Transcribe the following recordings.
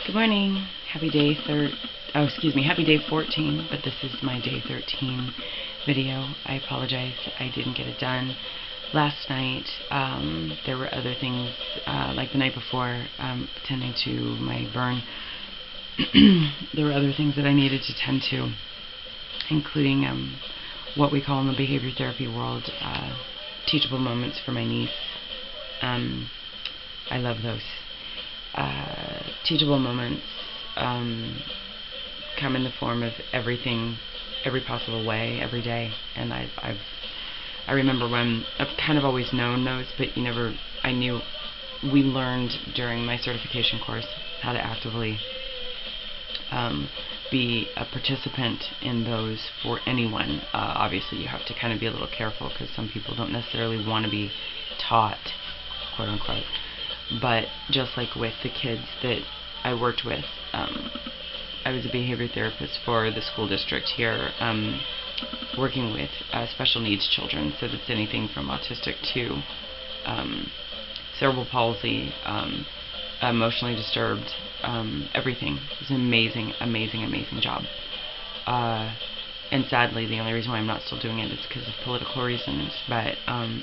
Good morning. Happy day happy day 14, but this is my day 13 video. I apologize, I didn't get it done last night. There were other things, like the night before, tending to my burn. There were other things that I needed to tend to, including what we call in the behavior therapy world teachable moments for my niece. I love those. Teachable moments come in the form of everything, every possible way, every day. And I remember when I've kind of always known those, but we learned during my certification course how to actively be a participant in those for anyone. Obviously, you have to kind of be a little careful because some people don't necessarily want to be taught, quote unquote. But just like with the kids that I worked with, I was a behavior therapist for the school district here, working with special needs children. So that's anything from autistic to cerebral palsy, emotionally disturbed, everything. It was an amazing, amazing, amazing job. And sadly, the only reason why I'm not still doing it is because of political reasons. But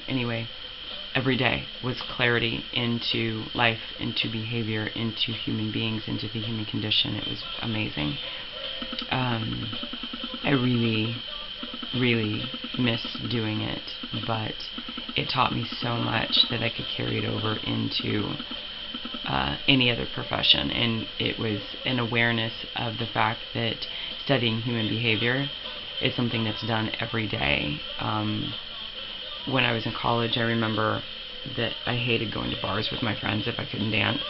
anyway, every day was clarity into life, into behavior, into human beings, into the human condition. It was amazing. I really, really miss doing it, but it taught me so much that I could carry it over into any other profession. And it was an awareness of the fact that studying human behavior is something that's done every day. When I was in college, I remember that I hated going to bars with my friends if I couldn't dance,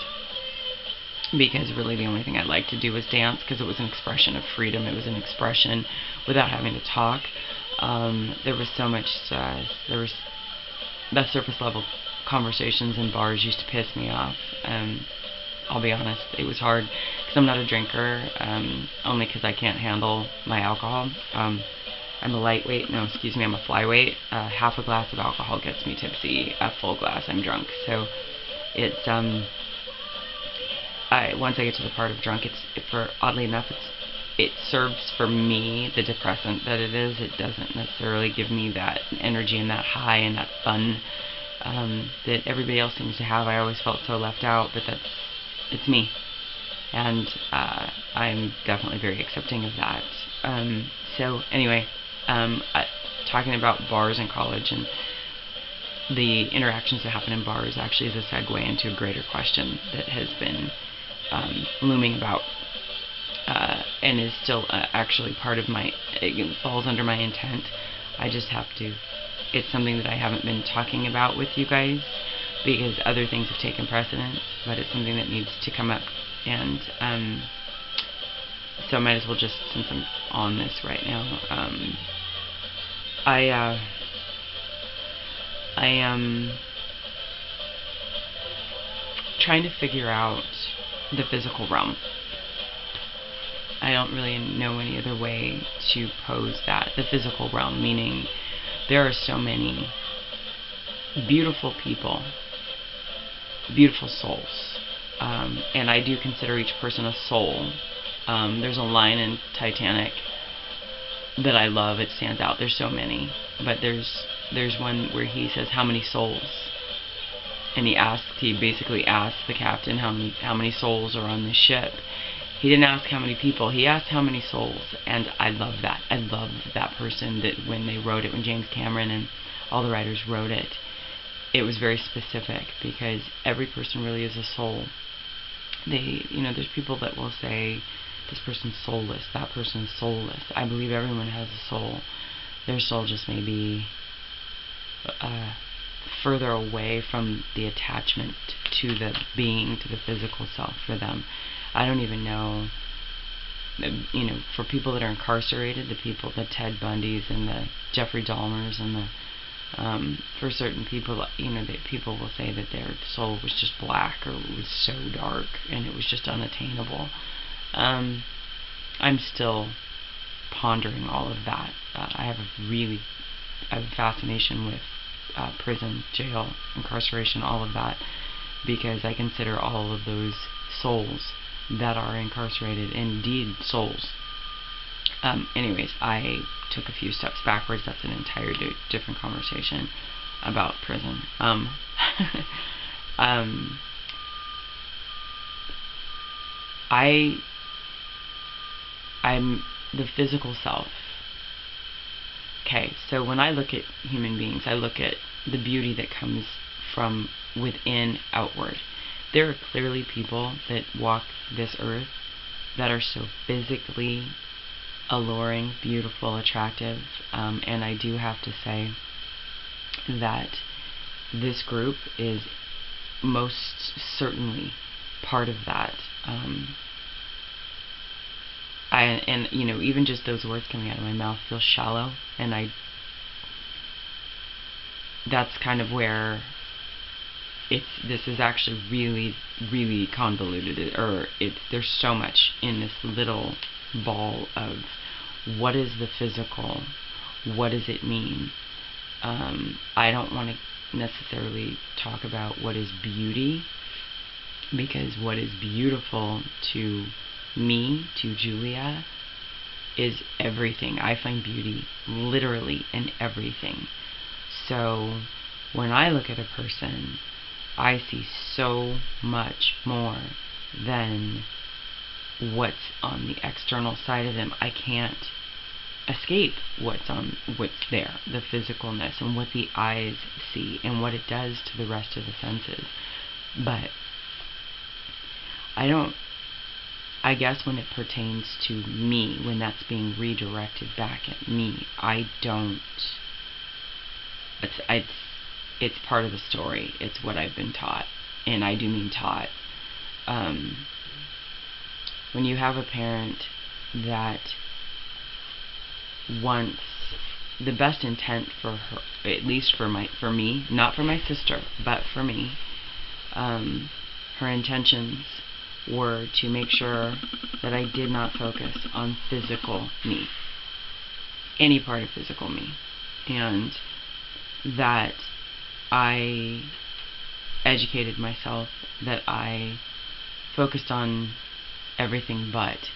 because really the only thing I liked to do was dance, because it was an expression of freedom. It was an expression without having to talk. There was so much the surface level conversations in bars used to piss me off. I'll be honest, it was hard because I'm not a drinker, only because I can't handle my alcohol. I'm a lightweight, I'm a flyweight. Half a glass of alcohol gets me tipsy. A full glass, I'm drunk. So it's, once I get to the part of drunk, oddly enough, it serves for me the depressant that it is. It doesn't necessarily give me that energy and that high and that fun that everybody else seems to have. I always felt so left out, but it's me. And I'm definitely very accepting of that. So anyway, talking about bars in college and the interactions that happen in bars actually is a segue into a greater question that has been looming about and is still actually part of it falls under my intent. I just have to, it's something that I haven't been talking about with you guys because other things have taken precedence, but it's something that needs to come up. And so I might as well just, since I'm on this right now, I am trying to figure out the physical realm. I don't really know any other way to pose that. The physical realm, meaning there are so many beautiful people, beautiful souls, and I do consider each person a soul. There's a line in Titanic that I love. It stands out. There's so many, but there's one where he says, "How many souls?" And he basically asked the captain how many souls are on this ship. He didn't ask how many people. He asked how many souls, and I love that. I love that person that when they wrote it, when James Cameron and all the writers wrote it, it was very specific because every person really is a soul. There's people that will say, this person's soulless, that person's soulless. I believe everyone has a soul. Their soul just may be further away from the attachment to the being, to the physical self for them. I don't even know, for people that are incarcerated, the Ted Bundys and the Jeffrey Dahmers and for certain people, that people will say that their soul was just black or it was so dark and it was just unattainable. I'm still pondering all of that. I have a fascination with prison, jail, incarceration, all of that, because I consider all of those souls that are incarcerated, indeed souls. Anyways, I took a few steps backwards. That's an entire different conversation about prison. I'm the physical self. Okay, so when I look at human beings, I look at the beauty that comes from within outward. There are clearly people that walk this earth that are so physically alluring, beautiful, attractive, and I do have to say that this group is most certainly part of that. And you know, even just those words coming out of my mouth feel shallow, and that's kind of where this is actually really convoluted, or there's so much in this little ball of what is the physical, what does it mean. I don't want to necessarily talk about what is beauty, because what is beautiful to me, to Julia, is everything. I find beauty literally in everything. So when I look at a person, I see so much more than what's on the external side of them. I can't escape what's there, the physicalness and what the eyes see and what it does to the rest of the senses. But I guess when it pertains to me, when that's being redirected back at me, it's part of the story. It's what I've been taught, and I do mean taught. When you have a parent that wants the best intent for her, at least for me, not for my sister, but for me, her intentions were to make sure that I did not focus on physical me, any part of physical me, and that I educated myself, that I focused on everything but.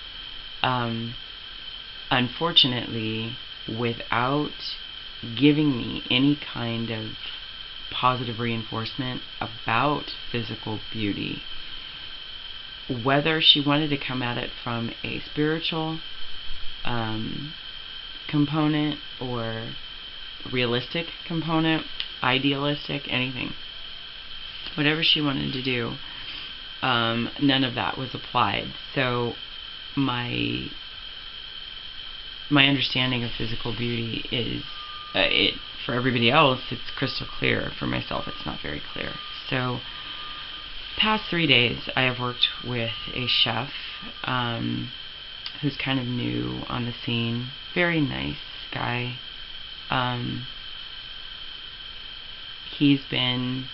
Unfortunately, without giving me any kind of positive reinforcement about physical beauty, whether she wanted to come at it from a spiritual component or realistic component, idealistic, anything, whatever she wanted to do, none of that was applied. So my understanding of physical beauty is, for everybody else, it's crystal clear. For myself, it's not very clear. So past 3 days, I have worked with a chef who's kind of new on the scene. Very nice guy. He's been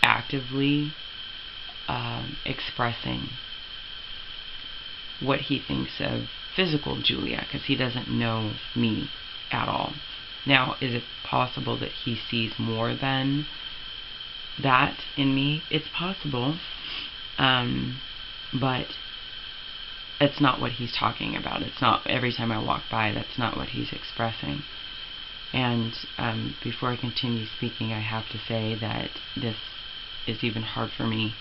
actively expressing what he thinks of physical Julia, because he doesn't know me at all. Now, is it possible that he sees more than that in me? It's possible, but it's not what he's talking about. It's not, every time I walk by, that's not what he's expressing. And before I continue speaking, I have to say that this is even hard for me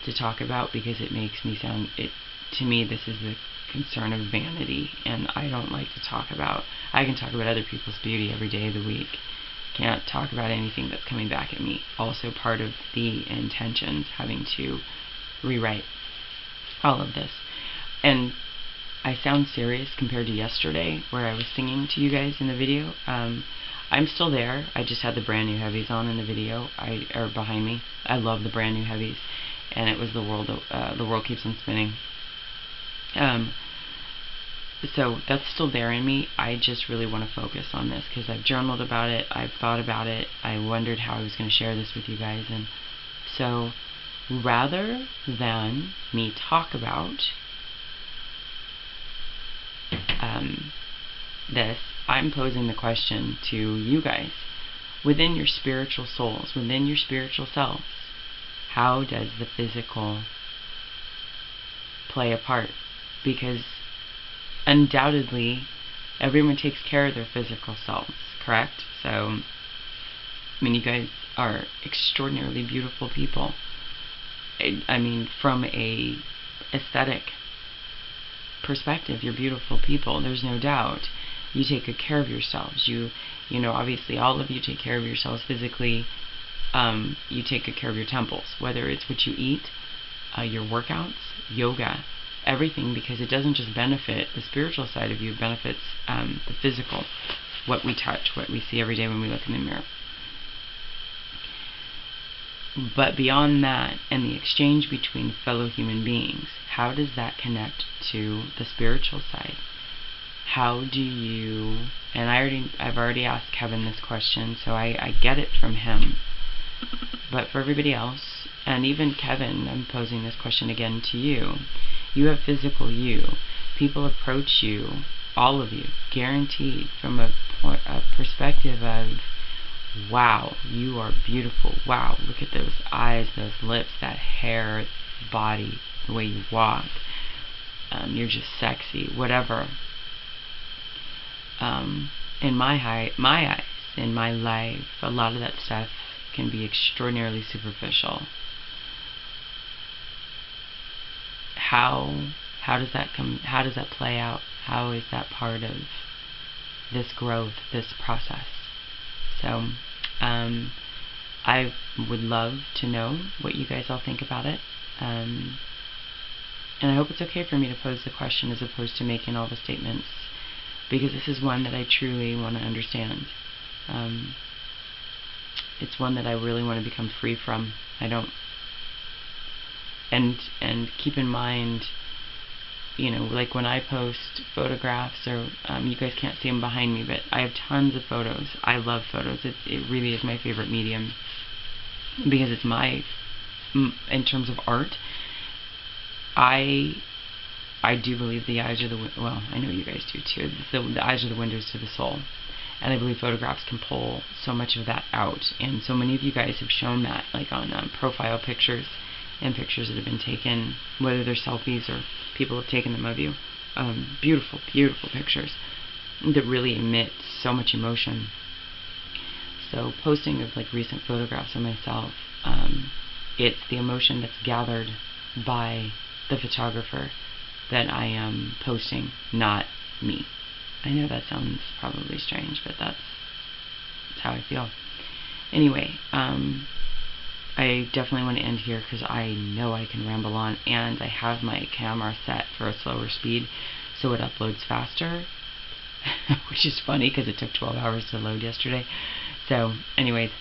to talk about, because it makes me sound, to me, this is the concern of vanity, and I don't like to talk about, I can talk about other people's beauty every day of the week. Can't talk about anything that's coming back at me. Also part of the intentions, having to rewrite all of this. And I sound serious compared to yesterday, where I was singing to you guys in the video. I'm still there. I just had the brand new heavies on in the video, or behind me. I love the brand new heavies, and it was the world keeps on spinning. So that's still there in me. I just really want to focus on this, because I've journaled about it, I've thought about it, I wondered how I was going to share this with you guys. And so rather than me talk about this, I'm posing the question to you guys. Within your spiritual souls, within your spiritual selves, how does the physical play a part, because undoubtedly everyone takes care of their physical selves, correct? So, I mean, you guys are extraordinarily beautiful people. I mean, from a aesthetic perspective, you're beautiful people. There's no doubt. You take good care of yourselves. You know, obviously, all of you take care of yourselves physically. You take good care of your temples, whether it's what you eat, your workouts, yoga, everything, because it doesn't just benefit the spiritual side of you, it benefits the physical, what we touch, what we see every day when we look in the mirror. But beyond that, and the exchange between fellow human beings, how does that connect to the spiritual side? How do you, and I've already asked Kevin this question, so I get it from him. But for everybody else, and even Kevin, I'm posing this question again to you. You have physical you. People approach you, all of you, guaranteed, from a perspective of, wow, you are beautiful. Wow, look at those eyes, those lips, that hair, body, the way you walk. You're just sexy, whatever. In my eyes, in my life, a lot of that stuff can be extraordinarily superficial. How does that come? How does that play out? How is that part of this growth, this process? So, I would love to know what you guys all think about it. And I hope it's okay for me to pose the question as opposed to making all the statements, because this is one that I truly want to understand. It's one that I really want to become free from. I don't. And keep in mind, you know, like when I post photographs, or you guys can't see them behind me, but I have tons of photos. I love photos. It really is my favorite medium, because it's my, in terms of art, I do believe the eyes are the, well, I know you guys do too, the eyes are the windows to the soul. And I believe photographs can pull so much of that out. And so many of you guys have shown that, like on profile pictures and pictures that have been taken, whether they're selfies or people have taken them of you. Beautiful, beautiful pictures that really emit so much emotion. So posting of like recent photographs of myself, it's the emotion that's gathered by the photographer that I am posting, not me. I know that sounds probably strange, but that's how I feel. Anyway, I definitely want to end here because I know I can ramble on, and I have my camera set for a slower speed so it uploads faster, which is funny because it took 12 hours to load yesterday. So anyways,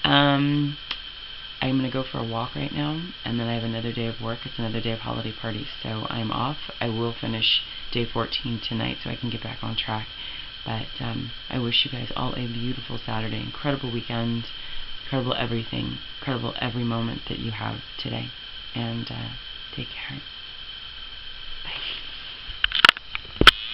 I'm going to go for a walk right now, and then I have another day of work. It's another day of holiday parties, so I'm off. I will finish day 14 tonight so I can get back on track. But I wish you guys all a beautiful Saturday, incredible weekend, incredible everything, incredible every moment that you have today. And take care.